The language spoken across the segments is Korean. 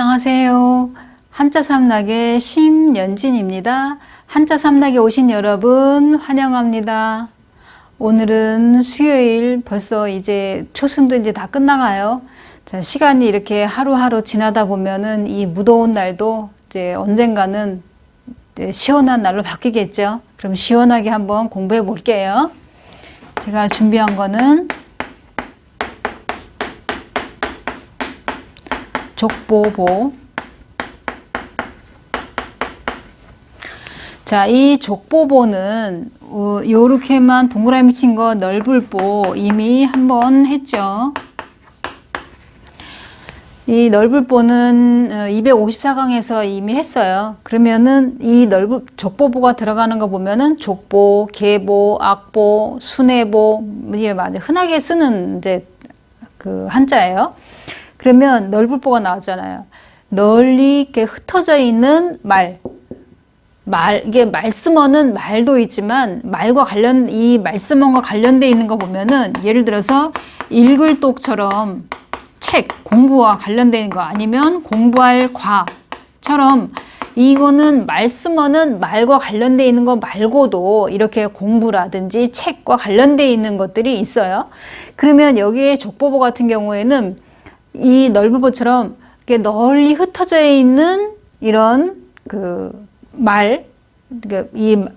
안녕하세요. 한자 삼락의 심연진입니다. 한자 삼락에 오신 여러분 환영합니다. 오늘은 수요일, 벌써 이제 초순도 이제 다 끝나가요. 자, 시간이 이렇게 하루하루 지나다 보면은 이 무더운 날도 이제 언젠가는 이제 시원한 날로 바뀌겠죠. 그럼 시원하게 한번 공부해 볼게요. 제가 준비한 거는 족보보. 자, 이 족보보는 요렇게만 동그라미 친 거 넓을보 이미 한번 했죠. 이 넓을보는 254강에서 이미 했어요. 그러면은 이 족보보가 들어가는 거 보면은 족보, 계보, 악보, 순회보, 이게 맞아요. 흔하게 쓰는 이제 그 한자예요. 그러면 넓을보가 나왔잖아요. 널리 이렇게 흩어져 있는 이게 말씀어는 말도 있지만 이 말씀어가 관련돼 있는 거 보면은 예를 들어서 읽을 독처럼 책, 공부와 관련된 거 아니면 공부할 과처럼 이거는 말씀어는 말과 관련돼 있는 거 말고도 이렇게 공부라든지 책과 관련돼 있는 것들이 있어요. 그러면 여기에 족보보 같은 경우에는 이 넓을보처럼 이렇게 널리 흩어져 있는 이런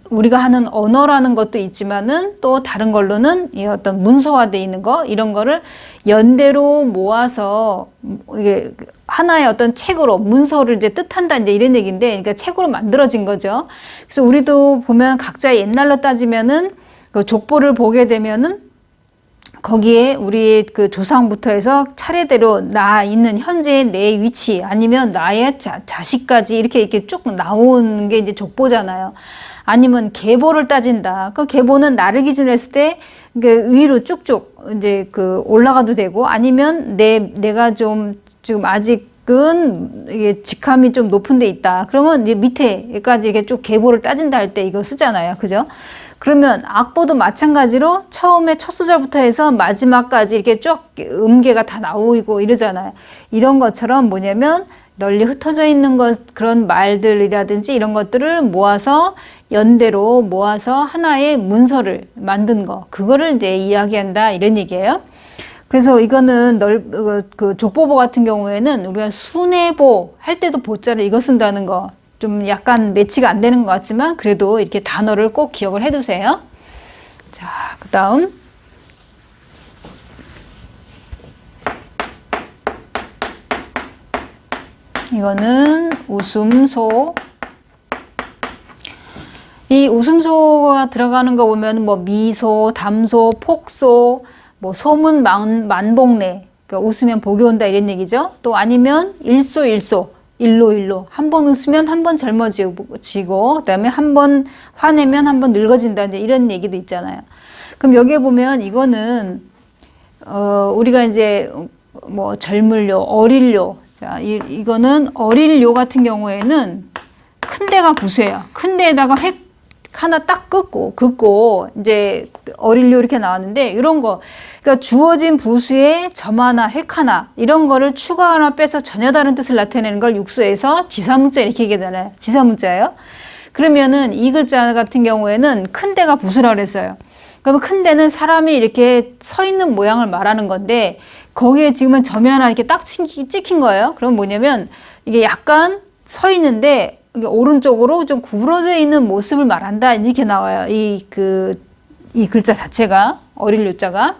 우리가 하는 언어라는 것도 있지만은 또 다른 걸로는 이 어떤 문서화되어 있는 거, 이런 거를 연대로 모아서 이게 하나의 어떤 책으로 문서를 이제 뜻한다, 이제 이런 얘기인데, 그러니까 책으로 만들어진 거죠. 그래서 우리도 보면 각자 옛날로 따지면은 그 족보를 보게 되면은 거기에 우리 그 조상부터 해서 차례대로 나 있는 현재의 내 위치 아니면 나의 자식까지 이렇게 쭉 나오는 게 이제 족보잖아요. 아니면 계보를 따진다. 그 계보는 나를 기준으로 했을 때 위로 쭉쭉 이제 올라가도 되고, 아니면 내가 지금 아직은 이게 직함이 좀 높은 데 있다. 그러면 이제 밑에까지 이렇게 쭉 계보를 따진다 할 때 이거 쓰잖아요. 그죠? 그러면 악보도 마찬가지로 처음에 첫 소절부터 해서 마지막까지 이렇게 쭉 음계가 다 나오고 이러잖아요. 이런 것처럼 뭐냐면 널리 흩어져 있는 그런 말들이라든지 이런 것들을 모아서 연대로 모아서 하나의 문서를 만든 거, 그거를 이제 이야기한다, 이런 얘기예요. 그래서 이거는 그 족보보 같은 경우에는 우리가 순회보 할 때도 보자를 이거 쓴다는 거 좀 약간 매치가 안 되는 것 같지만 그래도 이렇게 단어를 꼭 기억을 해두세요. 자, 그 다음 이거는 웃음소. 이 웃음소가 들어가는 거 보면 뭐 미소, 담소, 폭소, 뭐 소문 만복래, 그러니까 웃으면 복이 온다, 이런 얘기죠. 또 아니면 일소, 일로 한 번 웃으면 한 번 젊어지고 그다음에 한 번 화내면 한 번 늙어진다, 이제 이런 얘기도 있잖아요. 그럼 여기에 보면 이거는 우리가 이제 뭐 젊을요, 어릴요. 자, 이거는 어릴요 같은 경우에는 큰 데가 부수예요. 큰 데에다가 획 하나 딱 긋고 이제 어릴요 이렇게 나왔는데, 이런 거 그러니까 주어진 부수에 점 하나, 획 하나, 이런 거를 추가하나 빼서 전혀 다른 뜻을 나타내는 걸 육수에서 지사문자 이렇게 얘기하잖아요. 지사문자예요. 그러면은 이 글자 같은 경우에는 큰 데가 부수라고 그랬어요. 그러면 큰 데는 사람이 이렇게 서 있는 모양을 말하는 건데, 거기에 지금은 점이 하나 이렇게 딱 찍힌 거예요. 그럼 뭐냐면 이게 약간 서 있는데 오른쪽으로 좀 구부러져 있는 모습을 말한다, 이렇게 나와요. 이 글자 자체가, 어릴 요자가.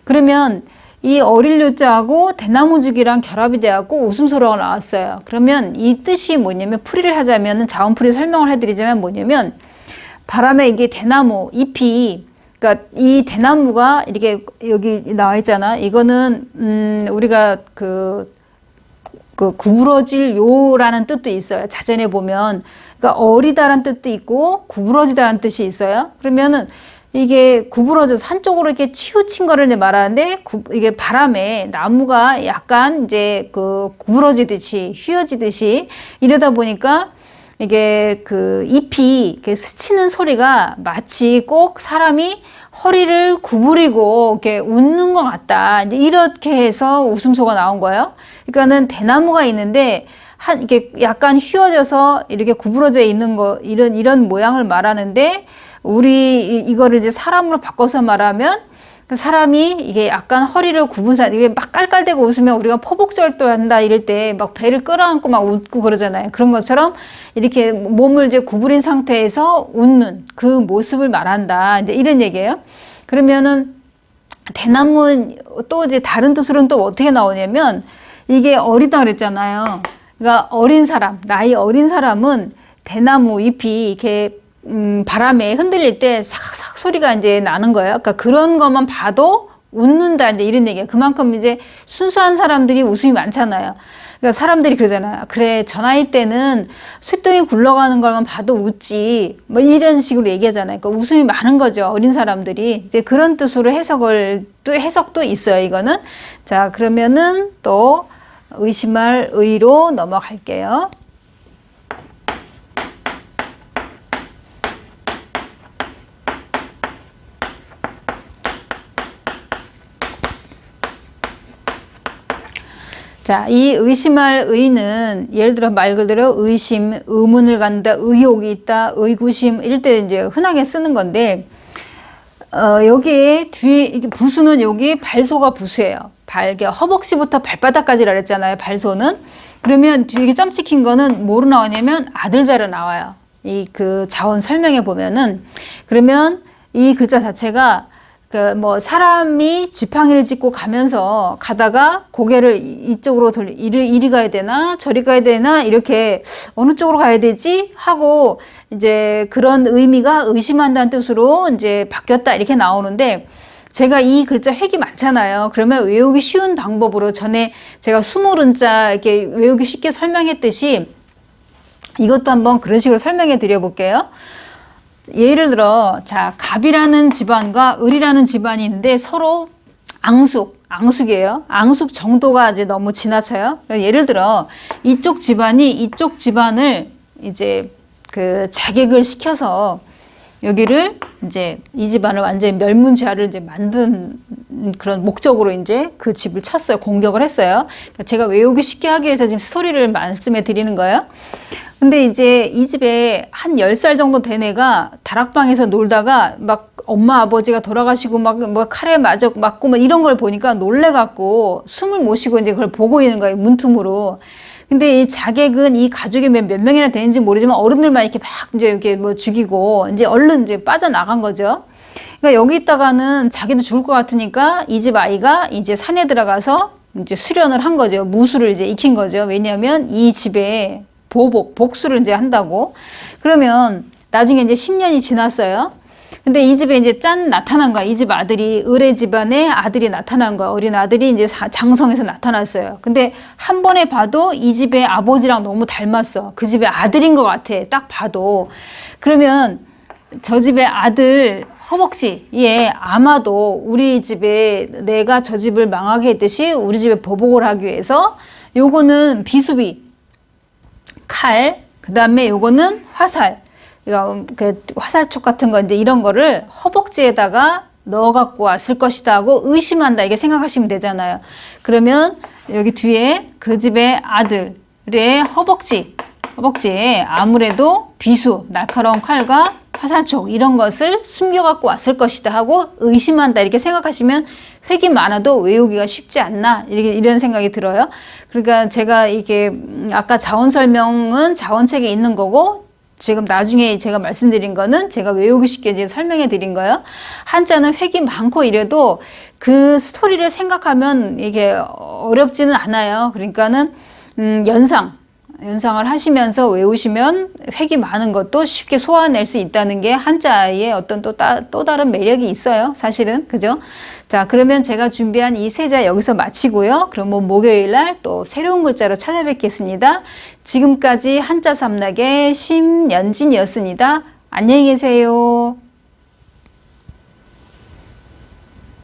그러면 이 어릴 요자하고 대나무죽이랑 결합이 되어갖고 웃음소리가 나왔어요. 그러면 이 뜻이 뭐냐면, 풀이를 하자면은 자원풀이 설명을 해드리자면 뭐냐면, 바람에 이게 대나무 잎이, 그러니까 이 대나무가 이렇게 여기 나와 있잖아. 이거는 우리가 구부러질 요라는 뜻도 있어요. 자전에 보면. 그러니까 어리다라는 뜻도 있고 구부러지다라는 뜻이 있어요. 그러면은 이게 구부러져서 한쪽으로 이렇게 치우친 거를 말하는데, 이게 바람에 나무가 약간 이제 구부러지듯이 휘어지듯이 이러다 보니까 이게 그 잎이 이렇게 스치는 소리가 마치 꼭 사람이 허리를 구부리고 이렇게 웃는 것 같다. 이제 이렇게 해서 웃음소가 나온 거예요. 그러니까는 대나무가 있는데 이게 약간 휘어져서 이렇게 구부러져 있는 거, 이런 모양을 말하는데, 이거를 이제 사람으로 바꿔서 말하면, 사람이 이게 약간 허리를 이게 막 깔깔대고 웃으면 우리가 포복절도 한다 이럴 때 막 배를 끌어안고 막 웃고 그러잖아요. 그런 것처럼 이렇게 몸을 이제 구부린 상태에서 웃는 그 모습을 말한다. 이제 이런 얘기예요. 그러면은 대나무 또 이제 다른 뜻으로는 또 어떻게 나오냐면, 이게 어리다 그랬잖아요. 그러니까 나이 어린 사람은 대나무 잎이 이렇게 바람에 흔들릴 때 삭삭 소리가 이제 나는 거예요. 그러니까 그런 것만 봐도 웃는다, 이제 이런 얘기예요. 그만큼 이제 순수한 사람들이 웃음이 많잖아요. 그러니까 사람들이 그러잖아요. 그래, 저 나이 때는 쇳덩이 굴러가는 것만 봐도 웃지. 뭐 이런 식으로 얘기하잖아요. 그러니까 웃음이 많은 거죠. 어린 사람들이. 이제 그런 뜻으로 해석도 있어요, 이거는. 자, 그러면은 또 의심할 의로 넘어갈게요. 자, 이 의심할 의는 예를 들어 말 그대로 의심, 의문을 갖는다, 의혹이 있다, 의구심 이럴 때 이제 흔하게 쓰는 건데, 여기에 부수는 여기 발소가 부수예요. 허벅지부터 발바닥까지라 그랬잖아요. 발소는. 그러면 뒤에 점 찍힌 거는 뭐로 나오냐면 아들자로 나와요. 이 그 자원 설명에 보면은. 그러면 이 글자 자체가 사람이 지팡이를 짚고 가다가 고개를 이쪽으로 이리 가야 되나 저리 가야 되나 이렇게 어느 쪽으로 가야 되지 하고 이제 그런 의미가 의심한다는 뜻으로 이제 바뀌었다 이렇게 나오는데, 제가 이 글자 획이 많잖아요. 그러면 외우기 쉬운 방법으로 전에 제가 수물은자 이렇게 외우기 쉽게 설명했듯이 이것도 한번 그런 식으로 설명해 드려 볼게요. 예를 들어, 자, 갑이라는 집안과 을이라는 집안이 있는데 서로 앙숙이에요. 앙숙 정도가 이제 너무 지나쳐요. 예를 들어, 이쪽 집안이 이쪽 집안을 이제 그 자객을 시켜서 여기를 이제 이 집안을 완전히 멸문지화를 이제 만든 그런 목적으로 이제 그 집을 쳤어요. 공격을 했어요. 그러니까 제가 외우기 쉽게 하기 위해서 지금 스토리를 말씀해 드리는 거예요. 근데 이제 이 집에 한 10살 정도 된 애가 다락방에서 놀다가 막 엄마 아버지가 돌아가시고 막 뭐 칼에 맞고 막 이런 걸 보니까 놀래갖고 숨을 못 쉬고 이제 그걸 보고 있는 거예요. 문틈으로. 근데 이 자객은 이 가족이 몇 명이나 되는지 모르지만 어른들만 이렇게 막 이제 이렇게 뭐 죽이고 이제 얼른 이제 빠져나간 거죠. 그러니까 여기 있다가는 자기도 죽을 것 같으니까 이 집 아이가 이제 산에 들어가서 이제 수련을 한 거죠. 무술을 이제 익힌 거죠. 왜냐하면 이 집에 복수를 이제 한다고. 그러면 나중에 이제 10년이 지났어요. 근데 이 집에 이제 나타난 거야. 이 집 아들이, 을의 집안에 아들이 나타난 거야. 어린 아들이 이제 장성에서 나타났어요. 근데 한 번에 봐도 이 집의 아버지랑 너무 닮았어. 그 집의 아들인 것 같아. 딱 봐도. 그러면 저 집의 아들 허벅지, 아마도 우리 집에 내가 저 집을 망하게 했듯이 우리 집에 보복을 하기 위해서 요거는 비수비, 칼, 그 다음에 요거는 화살. 그 화살촉 같은 거 이제 이런 거를 허벅지에다가 넣어 갖고 왔을 것이다 하고 의심한다 이게 생각하시면 되잖아요. 그러면 여기 뒤에 그 집의 아들의 허벅지에 아무래도 비수, 날카로운 칼과 화살촉 이런 것을 숨겨 갖고 왔을 것이다 하고 의심한다 이렇게 생각하시면 획이 많아도 외우기가 쉽지 않나 이런 생각이 들어요. 그러니까 제가 이게 아까 자원 설명은 자원책에 있는 거고, 지금 나중에 제가 말씀드린 거는 제가 외우기 쉽게 이제 설명해 드린 거예요. 한자는 획이 많고 이래도 그 스토리를 생각하면 이게 어렵지는 않아요. 그러니까는 연상을 하시면서 외우시면 획이 많은 것도 쉽게 소화낼 수 있다는 게 한자의 어떤 또 다른 매력이 있어요. 사실은. 그죠? 자, 그러면 제가 준비한 이 세 자 여기서 마치고요. 그럼 목요일 날 또 새로운 글자로 찾아뵙겠습니다. 지금까지 한자 삼락의 심연진이었습니다. 안녕히 계세요.